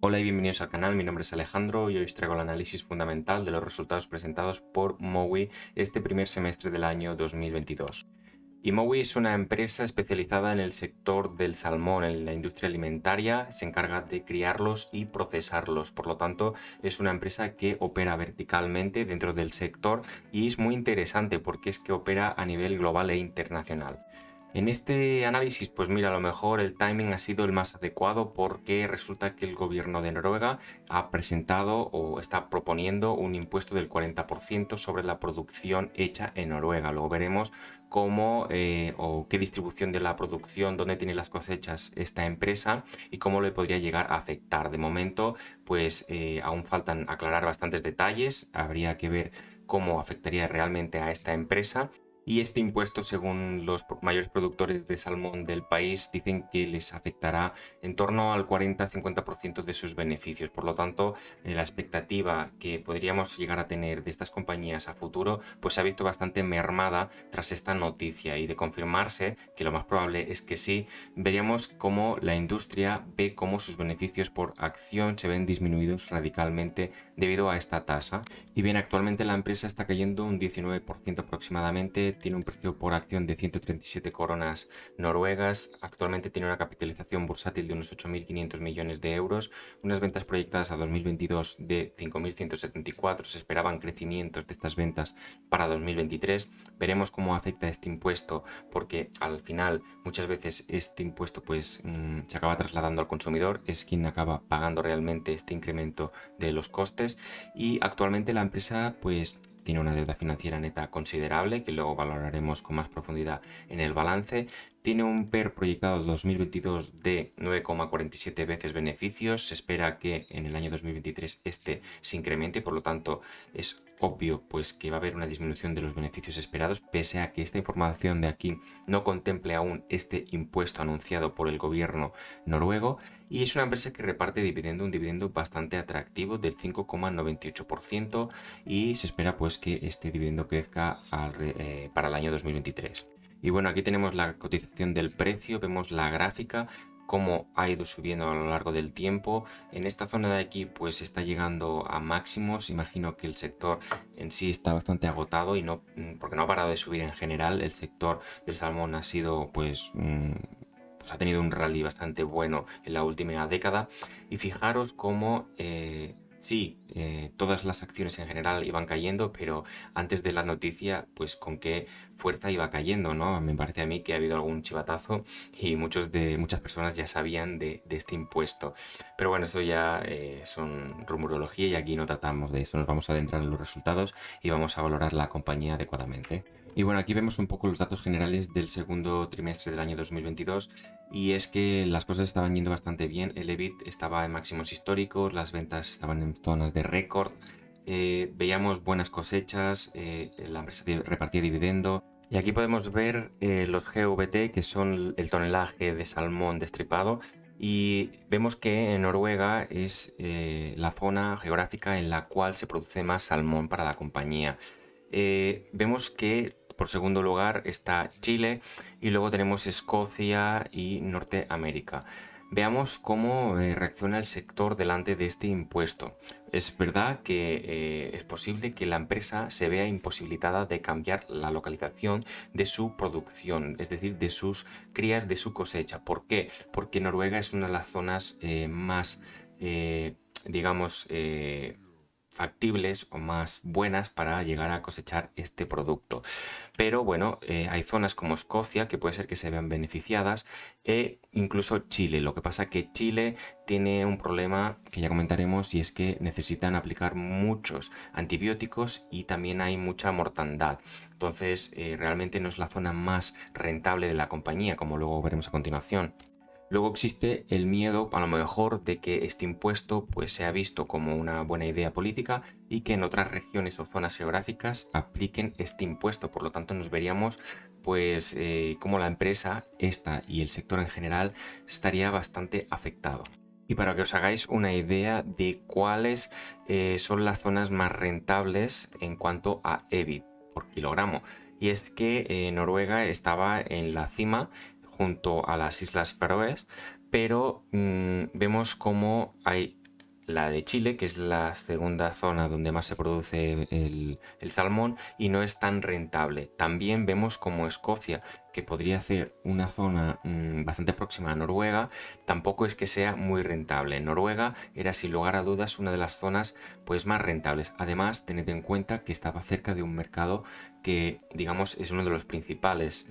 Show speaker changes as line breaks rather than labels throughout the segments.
Hola y bienvenidos al canal, mi nombre es Alejandro y hoy os traigo el análisis fundamental de los resultados presentados por Mowi este primer semestre del año 2022. Y Mowi es una empresa especializada en el sector del salmón, en la industria alimentaria, se encarga de criarlos y procesarlos. Por lo tanto, es una empresa que opera verticalmente dentro del sector y es muy interesante porque es que opera a nivel global e internacional. En este análisis, pues mira, a lo mejor el timing ha sido el más adecuado porque resulta que el gobierno de Noruega ha presentado o está proponiendo un impuesto del 40% sobre la producción hecha en Noruega. Luego veremos cómo o qué distribución de la producción, dónde tiene las cosechas esta empresa y cómo le podría llegar a afectar. De momento, pues aún faltan aclarar bastantes detalles. Habría que ver cómo afectaría realmente a esta empresa. Y este impuesto, según los mayores productores de salmón del país, dicen que les afectará en torno al 40-50% de sus beneficios. Por lo tanto, la expectativa que podríamos llegar a tener de estas compañías a futuro, pues se ha visto bastante mermada tras esta noticia. Y de confirmarse, que lo más probable es que sí, veríamos cómo la industria ve cómo sus beneficios por acción se ven disminuidos radicalmente debido a esta tasa. Y bien, actualmente la empresa está cayendo un 19% aproximadamente, tiene un precio por acción de 137 coronas noruegas, actualmente tiene una capitalización bursátil de unos 8.500 millones de euros, unas ventas proyectadas a 2022 de 5.174, se esperaban crecimientos de estas ventas para 2023. Veremos cómo afecta este impuesto porque al final muchas veces este impuesto pues se acaba trasladando al consumidor, es quien acaba pagando realmente este incremento de los costes. Y actualmente la empresa pues tiene una deuda financiera neta considerable que luego valoraremos con más profundidad en el balance. Tiene un PER proyectado 2022 de 9,47 veces beneficios. Se espera que en el año 2023 este se incremente, por lo tanto es obvio pues que va a haber una disminución de los beneficios esperados, pese a que esta información de aquí no contemple aún este impuesto anunciado por el gobierno noruego. Y es una empresa que reparte dividendo, un dividendo bastante atractivo del 5,98% y se espera pues que este dividendo crezca para el año 2023. Y bueno, aquí tenemos la cotización del precio, vemos la gráfica, cómo ha ido subiendo a lo largo del tiempo. En esta zona de aquí pues está llegando a máximos. Imagino que el sector en sí está bastante agotado y no, porque no ha parado de subir en general. El sector del salmón ha sido pues ha tenido un rally bastante bueno en la última década. Y fijaros cómo sí, todas las acciones en general iban cayendo, pero antes de la noticia, pues con qué fuerza iba cayendo, ¿no? Me parece a mí que ha habido algún chivatazo y muchas personas ya sabían de este impuesto. Pero bueno, esto ya son rumorología y aquí no tratamos de eso. Nos vamos a adentrar en los resultados y vamos a valorar la compañía adecuadamente. Y bueno, aquí vemos un poco los datos generales del segundo trimestre del año 2022 y es que las cosas estaban yendo bastante bien, el EBIT estaba en máximos históricos, las ventas estaban en zonas de récord, veíamos buenas cosechas, la empresa repartía dividendo. Y aquí podemos ver los GVT, que son el tonelaje de salmón destripado, y vemos que en Noruega es la zona geográfica en la cual se produce más salmón para la compañía. Vemos que por segundo lugar está Chile y luego tenemos Escocia y Norteamérica. Veamos cómo reacciona el sector delante de este impuesto. Es verdad que es posible que la empresa se vea imposibilitada de cambiar la localización de su producción, es decir, de sus crías, de su cosecha. ¿Por qué? Porque Noruega es una de las zonas más, digamos, factibles o más buenas para llegar a cosechar este producto. Pero bueno, hay zonas como Escocia que puede ser que se vean beneficiadas e incluso Chile. Lo que pasa es que Chile tiene un problema que ya comentaremos y es que necesitan aplicar muchos antibióticos y también hay mucha mortandad. Entonces realmente no es la zona más rentable de la compañía, como luego veremos a continuación. Luego existe el miedo, a lo mejor, de que este impuesto pues, sea visto como una buena idea política y que en otras regiones o zonas geográficas apliquen este impuesto. Por lo tanto, nos veríamos pues como la empresa, esta y el sector en general, estaría bastante afectado. Y para que os hagáis una idea de cuáles son las zonas más rentables en cuanto a EBIT por kilogramo. Y es que Noruega estaba en la cima junto a las Islas Feroes, pero vemos como hay la de Chile, que es la segunda zona donde más se produce el salmón y no es tan rentable. También vemos como Escocia, que podría ser una zona bastante próxima a Noruega, tampoco es que sea muy rentable. Noruega era sin lugar a dudas una de las zonas pues más rentables. Además, tened en cuenta que estaba cerca de un mercado que, digamos, es uno de los principales,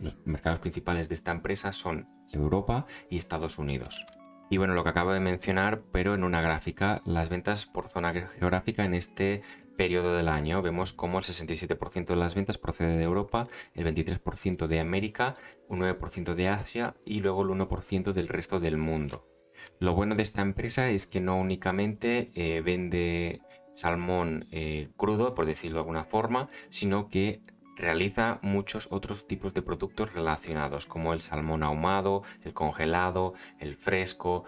los mercados principales de esta empresa son Europa y Estados Unidos. Y bueno, lo que acabo de mencionar, pero en una gráfica, las ventas por zona geográfica en este periodo del año. Vemos como el 67% de las ventas procede de Europa, el 23% de América, un 9% de Asia y luego el 1% del resto del mundo. Lo bueno de esta empresa es que no únicamente vende salmón crudo, por decirlo de alguna forma, sino que realiza muchos otros tipos de productos relacionados, como el salmón ahumado, el congelado, el fresco,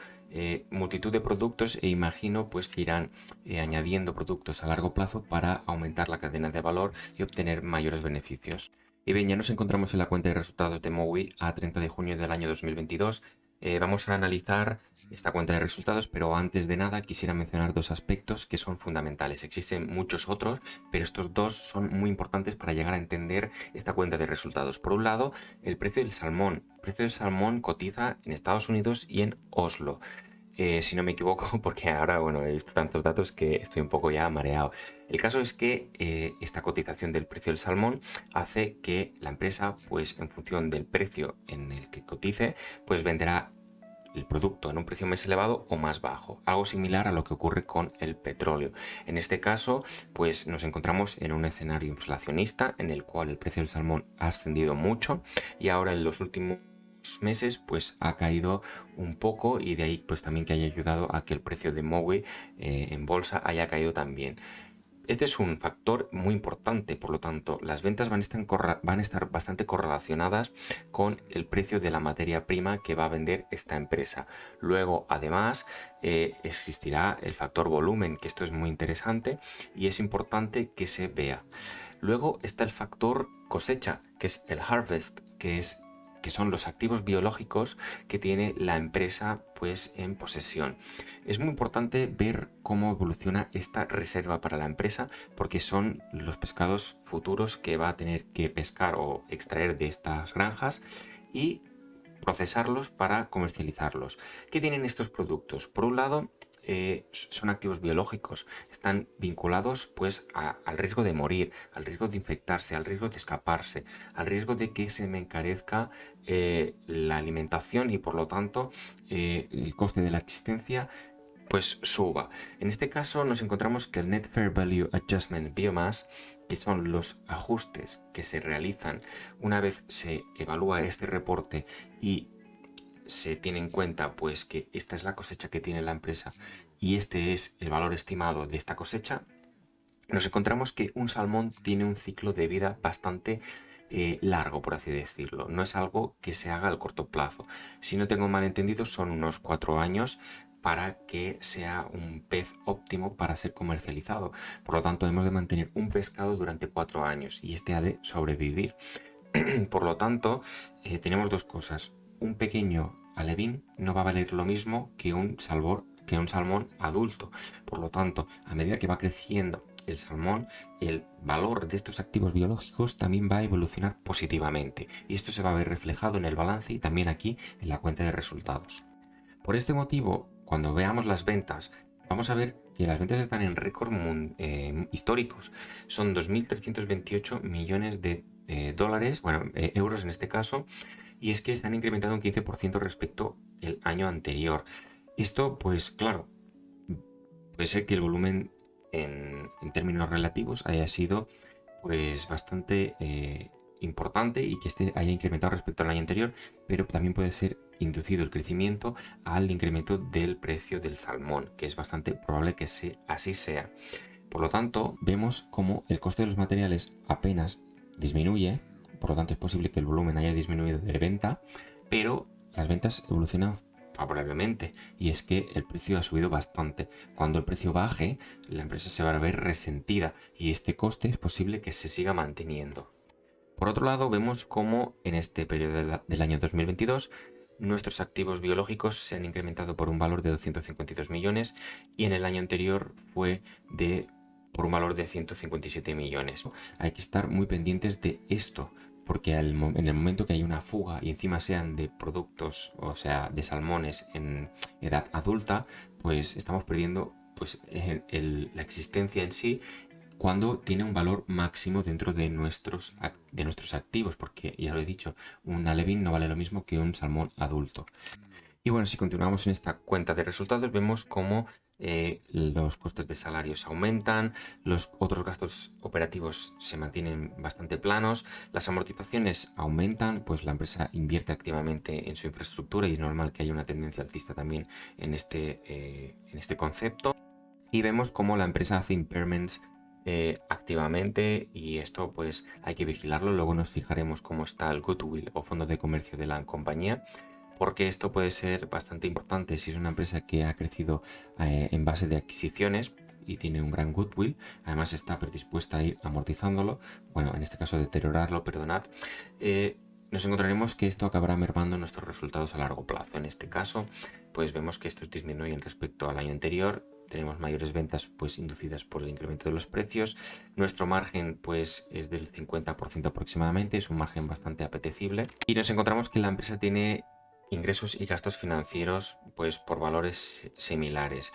multitud de productos, e imagino pues que irán añadiendo productos a largo plazo para aumentar la cadena de valor y obtener mayores beneficios. Y bien, ya nos encontramos en la cuenta de resultados de Mowi a 30 de junio del año 2022. Vamos a analizar esta cuenta de resultados, pero antes de nada quisiera mencionar dos aspectos que son fundamentales. Existen muchos otros, pero estos dos son muy importantes para llegar a entender esta cuenta de resultados. Por un lado, el precio del salmón. El precio del salmón cotiza en Estados Unidos y en Oslo. Si no me equivoco, porque ahora, bueno, he visto tantos datos que estoy un poco ya mareado. El caso es que esta cotización del precio del salmón hace que la empresa, pues en función del precio en el que cotice, pues venderá el producto en un precio más elevado o más bajo, algo similar a lo que ocurre con el petróleo. En este caso, pues nos encontramos en un escenario inflacionista en el cual el precio del salmón ha ascendido mucho y ahora en los últimos meses pues ha caído un poco, y de ahí pues también que haya ayudado a que el precio de Mowi en bolsa haya caído también. Este es un factor muy importante, por lo tanto, las ventas van a estar bastante correlacionadas con el precio de la materia prima que va a vender esta empresa. Luego, además, existirá el factor volumen, que esto es muy interesante y es importante que se vea. Luego está el factor cosecha, que es el harvest, que son los activos biológicos que tiene la empresa pues en posesión. Es muy importante ver cómo evoluciona esta reserva para la empresa, porque son los pescados futuros que va a tener que pescar o extraer de estas granjas y procesarlos para comercializarlos. ¿Qué tienen estos productos? Por un lado, son activos biológicos, están vinculados pues al riesgo de morir, al riesgo de infectarse, al riesgo de escaparse, al riesgo de que se me encarezca la alimentación y por lo tanto el coste de la existencia pues suba. En este caso nos encontramos que el Net Fair Value Adjustment Biomass, que son los ajustes que se realizan una vez se evalúa este reporte y se tiene en cuenta pues que esta es la cosecha que tiene la empresa y este es el valor estimado de esta cosecha, nos encontramos que un salmón tiene un ciclo de vida bastante largo, por así decirlo. No es algo que se haga al corto plazo. Si no tengo mal entendido, son unos 4 años para que sea un pez óptimo para ser comercializado. Por lo tanto, hemos de mantener un pescado durante 4 años y este ha de sobrevivir. Por lo tanto, tenemos dos cosas. Un pequeño alevín no va a valer lo mismo que un salmón adulto. Por lo tanto, a medida que va creciendo el salmón, el valor de estos activos biológicos también va a evolucionar positivamente. Y esto se va a ver reflejado en el balance y también aquí en la cuenta de resultados. Por este motivo, cuando veamos las ventas, vamos a ver que las ventas están en récord históricos. Son 2.328 millones de dólares, bueno, euros en este caso, y es que se han incrementado un 15% respecto al año anterior. Esto, pues claro, puede ser que el volumen en términos relativos haya sido pues bastante importante y que este haya incrementado respecto al año anterior, pero también puede ser inducido el crecimiento al incremento del precio del salmón, que es bastante probable que así sea. Por lo tanto, vemos cómo el coste de los materiales apenas disminuye, por lo tanto es posible que el volumen haya disminuido de venta, pero las ventas evolucionan favorablemente, y es que el precio ha subido bastante. Cuando el precio baje, la empresa se va a ver resentida y este coste es posible que se siga manteniendo. Por otro lado, vemos cómo en este periodo del año 2022 nuestros activos biológicos se han incrementado por un valor de 252 millones y en el año anterior fue por un valor de 157 millones. Hay que estar muy pendientes de esto, porque en el momento que hay una fuga y encima sean de productos, o sea, de salmones en edad adulta, pues estamos perdiendo pues, la existencia en sí cuando tiene un valor máximo dentro de nuestros activos, porque ya lo he dicho, un alevín no vale lo mismo que un salmón adulto. Y bueno, si continuamos en esta cuenta de resultados, vemos cómo los costes de salarios aumentan, los otros gastos operativos se mantienen bastante planos, las amortizaciones aumentan, pues la empresa invierte activamente en su infraestructura y es normal que haya una tendencia alcista también en este concepto. Y vemos cómo la empresa hace impairments activamente y esto pues hay que vigilarlo. Luego nos fijaremos cómo está el goodwill o fondo de comercio de la compañía, porque esto puede ser bastante importante si es una empresa que ha crecido en base de adquisiciones y tiene un gran goodwill, además está predispuesta a ir amortizándolo, bueno, en este caso deteriorarlo, perdonad, nos encontraremos que esto acabará mermando nuestros resultados a largo plazo. En este caso, pues vemos que estos disminuyen respecto al año anterior. Tenemos mayores ventas pues inducidas por el incremento de los precios. Nuestro margen pues es del 50% aproximadamente, es un margen bastante apetecible. Y nos encontramos que la empresa tiene ingresos y gastos financieros pues por valores similares.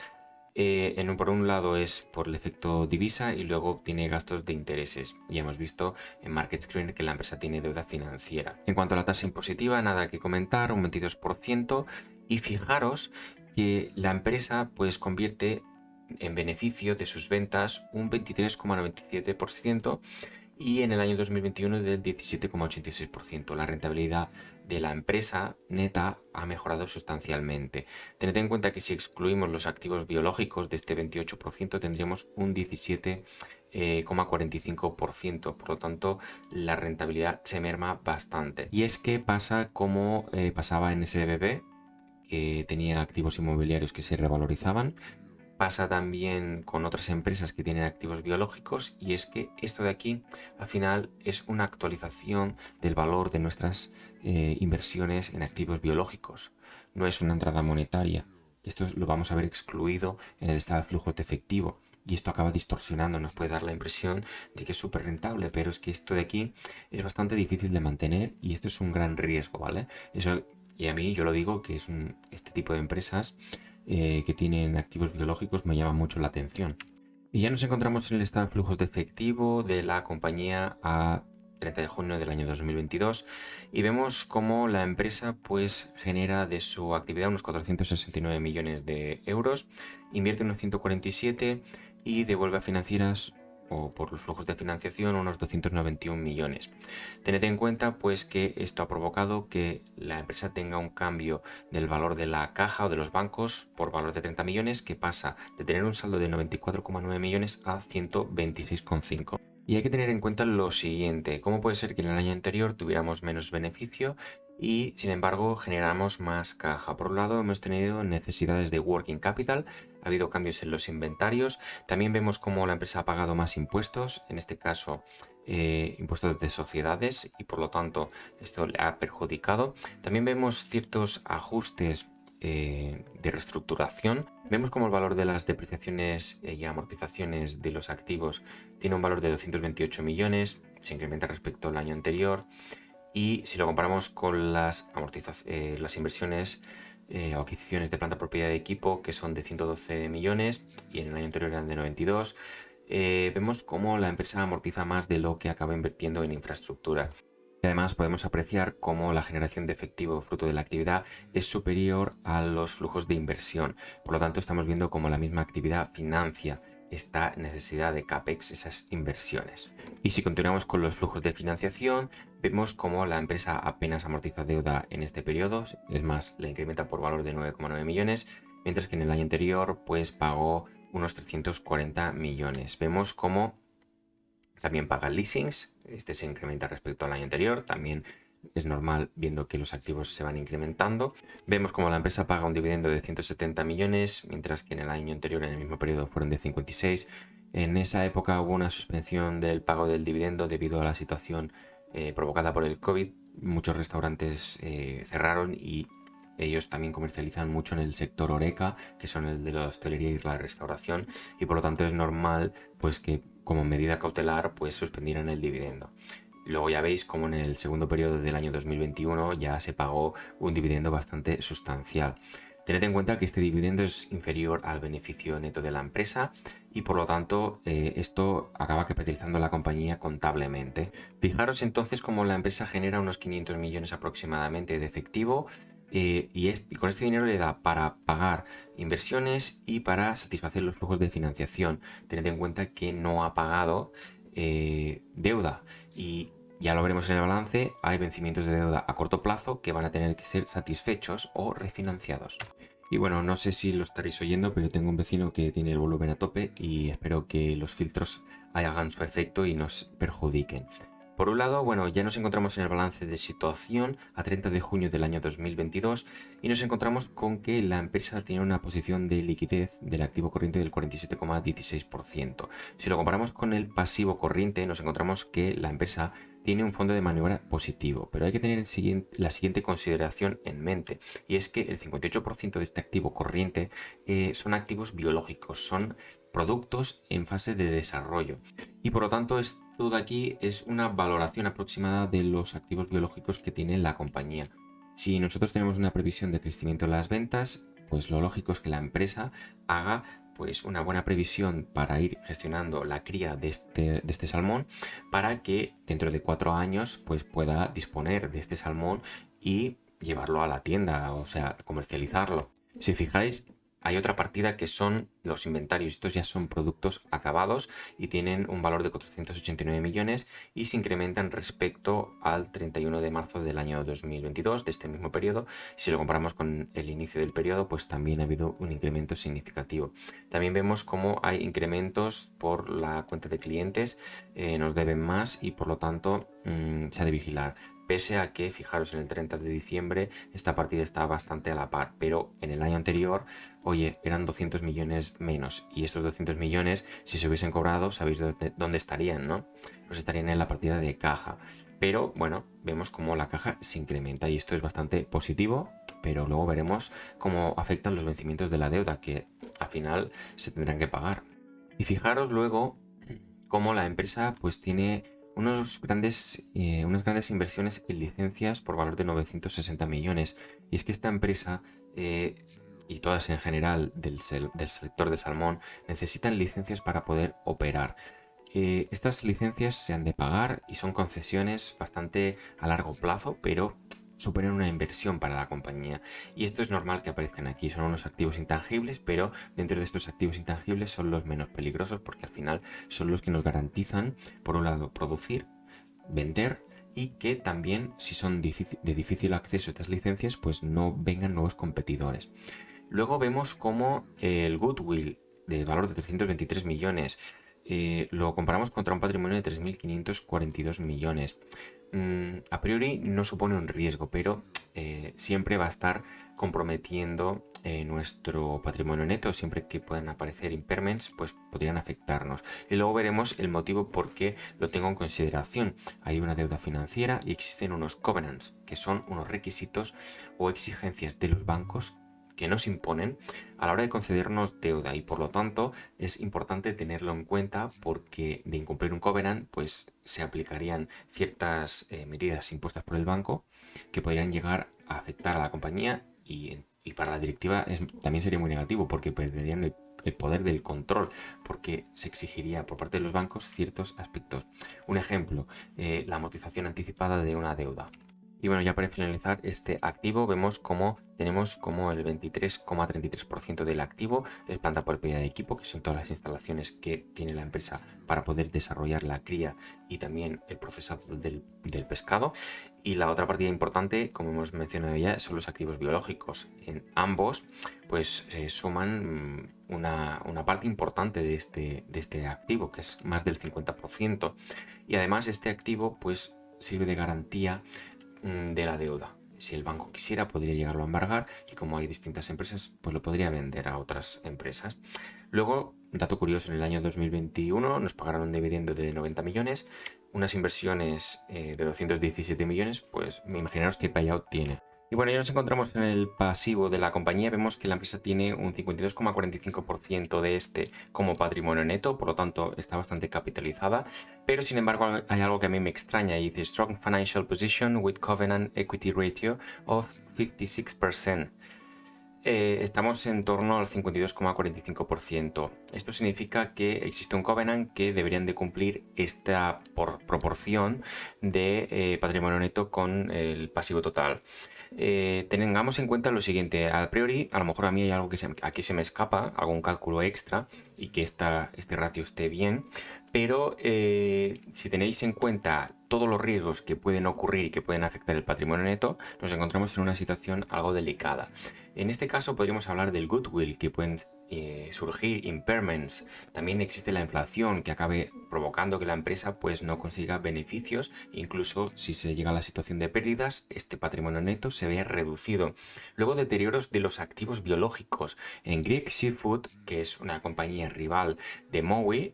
Por un lado es por el efecto divisa y luego tiene gastos de intereses. Ya hemos visto en Market Screen que la empresa tiene deuda financiera. En cuanto a la tasa impositiva, nada que comentar, un 22%. Y fijaros que la empresa pues convierte en beneficio de sus ventas un 23,97% y en el año 2021 del 17,86%. La rentabilidad de la empresa neta ha mejorado sustancialmente. Tened en cuenta que si excluimos los activos biológicos de este 28% tendríamos un 17,45%. Por lo tanto, la rentabilidad se merma bastante. Y es que pasa como pasaba en SBB, que tenía activos inmobiliarios que se revalorizaban. Pasa también con otras empresas que tienen activos biológicos y es que esto de aquí al final es una actualización del valor de nuestras inversiones en activos biológicos. No es una entrada monetaria. Esto lo vamos a ver excluido en el estado de flujos de efectivo y esto acaba distorsionando, nos puede dar la impresión de que es súper rentable, pero es que esto de aquí es bastante difícil de mantener y esto es un gran riesgo, ¿vale? Y a mí yo lo digo que es este tipo de empresas que tienen activos biológicos me llama mucho la atención. Y ya nos encontramos en el estado de flujos de efectivo de la compañía a 30 de junio del año 2022 y vemos cómo la empresa pues genera de su actividad unos 469 millones de euros, invierte unos 147 y devuelve a financieras o por los flujos de financiación unos 291 millones. Tened en cuenta pues que esto ha provocado que la empresa tenga un cambio del valor de la caja o de los bancos por valor de 30 millones que pasa de tener un saldo de 94,9 millones a 126,5. Y hay que tener en cuenta lo siguiente, ¿cómo puede ser que en el año anterior tuviéramos menos beneficio y sin embargo generamos más caja? Por un lado hemos tenido necesidades de working capital, ha habido cambios en los inventarios, también vemos cómo la empresa ha pagado más impuestos, en este caso impuestos de sociedades y por lo tanto esto le ha perjudicado. También vemos ciertos ajustes de reestructuración. Vemos como el valor de las depreciaciones y amortizaciones de los activos tiene un valor de 228 millones, se incrementa respecto al año anterior y si lo comparamos con las inversiones o adquisiciones de planta propiedad de equipo que son de 112 millones y en el año anterior eran de 92, vemos cómo la empresa amortiza más de lo que acaba invirtiendo en infraestructura. Y además podemos apreciar cómo la generación de efectivo fruto de la actividad es superior a los flujos de inversión. Por lo tanto, estamos viendo cómo la misma actividad financia esta necesidad de CAPEX, esas inversiones. Y si continuamos con los flujos de financiación, vemos cómo la empresa apenas amortiza deuda en este periodo, es más, la incrementa por valor de 9,9 millones, mientras que en el año anterior pues pagó unos 340 millones. Vemos cómo también paga leasings, este se incrementa respecto al año anterior, también es normal viendo que los activos se van incrementando. Vemos como la empresa paga un dividendo de 170 millones, mientras que en el año anterior, en el mismo periodo, fueron de 56. En esa época hubo una suspensión del pago del dividendo debido a la situación provocada por el COVID. Muchos restaurantes cerraron y ellos también comercializan mucho en el sector Horeca, que son el de la hostelería y la restauración, y por lo tanto es normal pues que como medida cautelar pues suspendieran el dividendo. Luego ya veis como en el segundo periodo del año 2021 ya se pagó un dividendo bastante sustancial. Tened en cuenta que este dividendo es inferior al beneficio neto de la empresa y por lo tanto esto acaba capitalizando la compañía contablemente. Fijaros entonces cómo la empresa genera unos 500 millones aproximadamente de efectivo y con este dinero le da para pagar inversiones y para satisfacer los flujos de financiación. Tened en cuenta que no ha pagado deuda y ya lo veremos en el balance, hay vencimientos de deuda a corto plazo que van a tener que ser satisfechos o refinanciados. Y bueno, no sé si lo estaréis oyendo, pero tengo un vecino que tiene el volumen a tope y espero que los filtros hagan su efecto y nos perjudiquen. Por un lado, bueno, ya nos encontramos en el balance de situación a 30 de junio del año 2022 y nos encontramos con que la empresa tiene una posición de liquidez del activo corriente del 47,16%. Si lo comparamos con el pasivo corriente, nos encontramos que la empresa tiene un fondo de maniobra positivo, pero hay que tener la siguiente consideración en mente, y es que el 58% de este activo corriente son activos biológicos, son productos en fase de desarrollo. Y por lo tanto, esto de aquí es una valoración aproximada de los activos biológicos que tiene la compañía. Si nosotros tenemos una previsión de crecimiento en las ventas, pues lo lógico es que la empresa haga pues una buena previsión para ir gestionando la cría de este salmón para que dentro de 4 años pues pueda disponer de este salmón y llevarlo a la tienda, o sea, comercializarlo. Si fijáis, hay otra partida que son los inventarios. Estos ya son productos acabados y tienen un valor de 489 millones y se incrementan respecto al 31 de marzo del año 2022, de este mismo periodo. Si lo comparamos con el inicio del periodo, pues también ha habido un incremento significativo. También vemos cómo hay incrementos por la cuenta de clientes, nos deben más y por lo tanto se ha de vigilar. Pese a que, fijaros, en el 30 de diciembre esta partida está bastante a la par, pero en el año anterior, oye, eran 200 millones menos y estos 200 millones, si se hubiesen cobrado, sabéis dónde estarían, ¿no? Pues estarían en la partida de caja. Pero bueno, vemos cómo la caja se incrementa y esto es bastante positivo, pero luego veremos cómo afectan los vencimientos de la deuda que al final se tendrán que pagar. Y fijaros luego cómo la empresa pues tiene unas grandes inversiones en licencias por valor de 960 millones. Y es que esta empresa y todas en general del sector de salmón necesitan licencias para poder operar. Estas licencias se han de pagar y son concesiones bastante a largo plazo, pero suponen una inversión para la compañía. Y esto es normal que aparezcan aquí. Son unos activos intangibles, pero dentro de estos activos intangibles son los menos peligrosos porque al final son los que nos garantizan, por un lado, producir, vender y que también, si son de difícil acceso a estas licencias, pues no vengan nuevos competidores. Luego vemos cómo el goodwill de valor de 323 millones lo comparamos contra un patrimonio de 3.542 millones. A priori no supone un riesgo, pero siempre va a estar comprometiendo nuestro patrimonio neto. Siempre que puedan aparecer impairments, pues podrían afectarnos. Y luego veremos el motivo por qué lo tengo en consideración. Hay una deuda financiera y existen unos covenants, que son unos requisitos o exigencias de los bancos que nos imponen a la hora de concedernos deuda y por lo tanto es importante tenerlo en cuenta porque de incumplir un covenant pues se aplicarían ciertas medidas impuestas por el banco que podrían llegar a afectar a la compañía y para la directiva también sería muy negativo porque perderían el poder del control porque se exigiría por parte de los bancos ciertos aspectos. Un ejemplo, la amortización anticipada de una deuda. Y bueno, ya para finalizar este activo vemos como tenemos como el 23,33% del activo es planta por propiedad de equipo, que son todas las instalaciones que tiene la empresa para poder desarrollar la cría y también el procesado del pescado. Y la otra partida importante, como hemos mencionado ya, son los activos biológicos. En ambos pues suman una parte importante de este activo, que es más del 50%. Y además este activo pues sirve de garantía de la deuda. Si el banco quisiera, podría llegarlo a embargar y como hay distintas empresas, pues lo podría vender a otras empresas. Luego, dato curioso, en el año 2021 nos pagaron un dividendo de 90 millones, unas inversiones de 217 millones, pues me imaginaros qué payout tiene. Y bueno, ya nos encontramos en el pasivo de la compañía. Vemos que la empresa tiene un 52,45% de este como patrimonio neto, por lo tanto está bastante capitalizada. Pero sin embargo hay algo que a mí me extraña y dice Strong Financial Position with Covenant Equity Ratio of 56%. Estamos en torno al 52,45%. Esto significa que existe un covenant que deberían de cumplir esta proporción de patrimonio neto con el pasivo total. Tengamos en cuenta lo siguiente: a priori, a lo mejor a mí hay algo que aquí se me escapa, algún cálculo extra y que este ratio esté bien, pero si tenéis en cuenta todos los riesgos que pueden ocurrir y que pueden afectar el patrimonio neto, nos encontramos en una situación algo delicada. En este caso podríamos hablar del goodwill, que pueden surgir impairments. También existe la inflación que acabe provocando que la empresa pues no consiga beneficios. Incluso si se llega a la situación de pérdidas, este patrimonio neto se ve reducido. Luego, deterioros de los activos biológicos. En Grieg Seafood, que es una compañía rival de Mowi,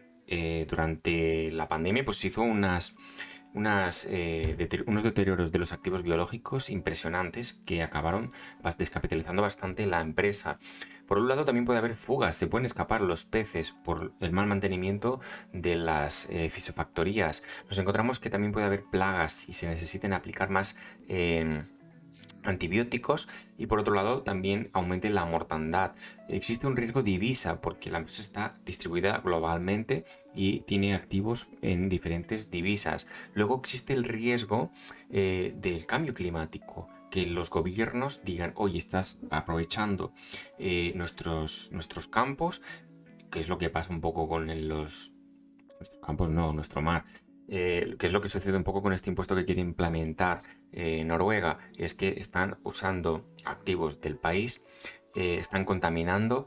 durante la pandemia pues hizo unos deterioros de los activos biológicos impresionantes que acabaron descapitalizando bastante la empresa. Por un lado, también puede haber fugas, se pueden escapar los peces por el mal mantenimiento de las piscifactorías. Nos encontramos que también puede haber plagas y se necesiten aplicar más antibióticos, y por otro lado también aumente la mortandad. Existe un riesgo divisa porque la empresa está distribuida globalmente y tiene activos en diferentes divisas. Luego existe el riesgo del cambio climático, que los gobiernos digan: oye, estás aprovechando nuestros campos, que es lo que pasa un poco con nuestros campos, no, nuestro mar. Que es lo que sucede un poco con este impuesto que quiere implementar Noruega, es que están usando activos del país, están contaminando,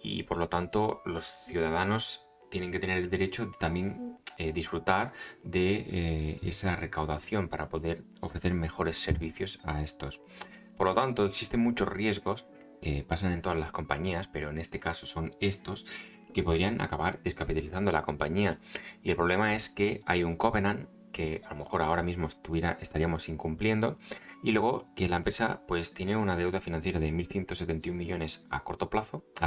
y por lo tanto los ciudadanos tienen que tener el derecho de también disfrutar de esa recaudación para poder ofrecer mejores servicios a estos. Por lo tanto, existen muchos riesgos que pasan en todas las compañías, pero en este caso son estos que podrían acabar descapitalizando la compañía. Y el problema es que hay un covenant que a lo mejor ahora mismo estaríamos incumpliendo, y luego que la empresa pues tiene una deuda financiera de 1.171 millones a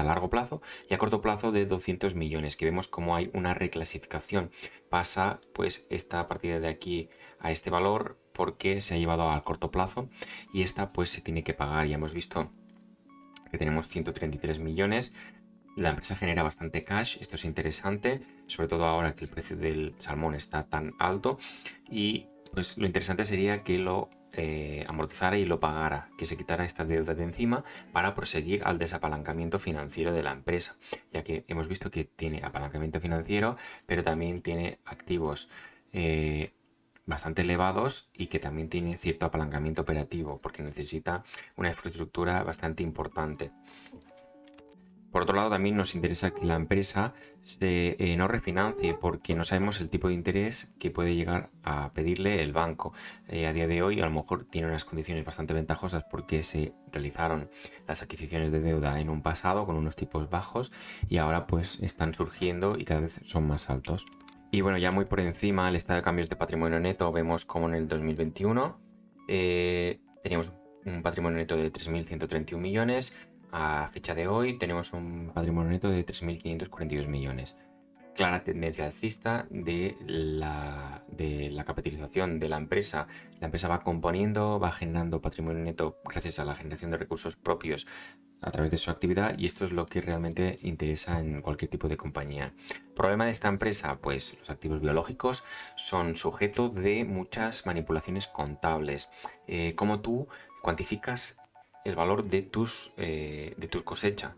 largo plazo, y a corto plazo de 200 millones, que vemos como hay una reclasificación. Pasa pues esta partida de aquí a este valor porque se ha llevado al corto plazo, y esta pues se tiene que pagar. Ya hemos visto que tenemos 133 millones. La empresa genera bastante cash, esto es interesante, sobre todo ahora que el precio del salmón está tan alto, y pues lo interesante sería que lo amortizara y lo pagara, que se quitara esta deuda de encima para proseguir al desapalancamiento financiero de la empresa, ya que hemos visto que tiene apalancamiento financiero, pero también tiene activos bastante elevados, y que también tiene cierto apalancamiento operativo porque necesita una infraestructura bastante importante. Por otro lado, también nos interesa que la empresa no refinancie, porque no sabemos el tipo de interés que puede llegar a pedirle el banco. A día de hoy a lo mejor tiene unas condiciones bastante ventajosas porque se realizaron las adquisiciones de deuda en un pasado con unos tipos bajos, y ahora pues están surgiendo y cada vez son más altos. Y bueno, ya muy por encima, el estado de cambios de patrimonio neto, vemos como en el 2021 teníamos un patrimonio neto de 3.131 millones. A fecha de hoy tenemos un patrimonio neto de 3.542 millones. Clara tendencia alcista de la capitalización de la empresa. La empresa va componiendo, va generando patrimonio neto gracias a la generación de recursos propios a través de su actividad, y esto es lo que realmente interesa en cualquier tipo de compañía. Problema de esta empresa: pues los activos biológicos son sujeto de muchas manipulaciones contables. ¿Cómo tú cuantificas el valor de tu cosecha?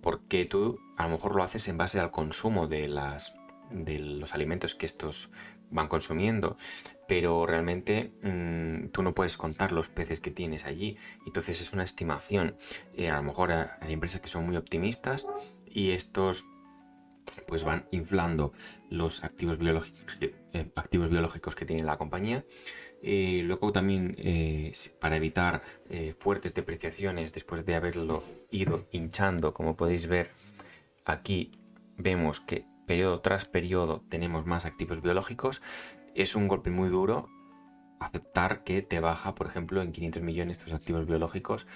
Porque tú a lo mejor lo haces en base al consumo de los alimentos que estos van consumiendo, pero realmente tú no puedes contar los peces que tienes allí, entonces es una estimación. A lo mejor hay empresas que son muy optimistas y estos pues van inflando los activos biológicos que tiene la compañía. Luego también, para evitar fuertes depreciaciones después de haberlo ido hinchando, como podéis ver aquí, vemos que periodo tras periodo tenemos más activos biológicos. Es un golpe muy duro aceptar que te baja, por ejemplo, en 500 millones tus activos biológicos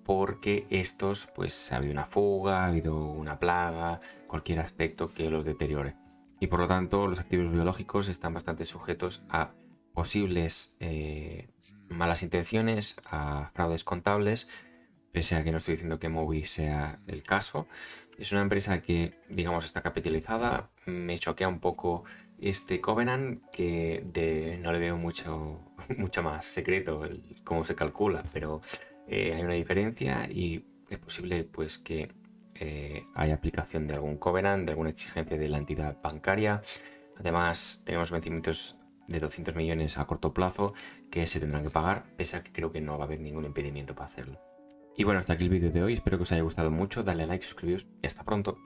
porque estos, pues ha habido una fuga, ha habido una plaga, cualquier aspecto que los deteriore. Y por lo tanto, los activos biológicos están bastante sujetos a posibles malas intenciones, a fraudes contables, pese a que no estoy diciendo que Mowi sea el caso. Es una empresa que, digamos, está capitalizada. Me choquea un poco este Covenant, que no le veo mucho más secreto cómo se calcula, pero hay una diferencia y es posible pues que haya aplicación de algún Covenant, de alguna exigencia de la entidad bancaria. Además, tenemos vencimientos de 200 millones a corto plazo que se tendrán que pagar, pese a que creo que no va a haber ningún impedimento para hacerlo. Y bueno, hasta aquí el vídeo de hoy, espero que os haya gustado mucho, dale a like, suscribiros y hasta pronto.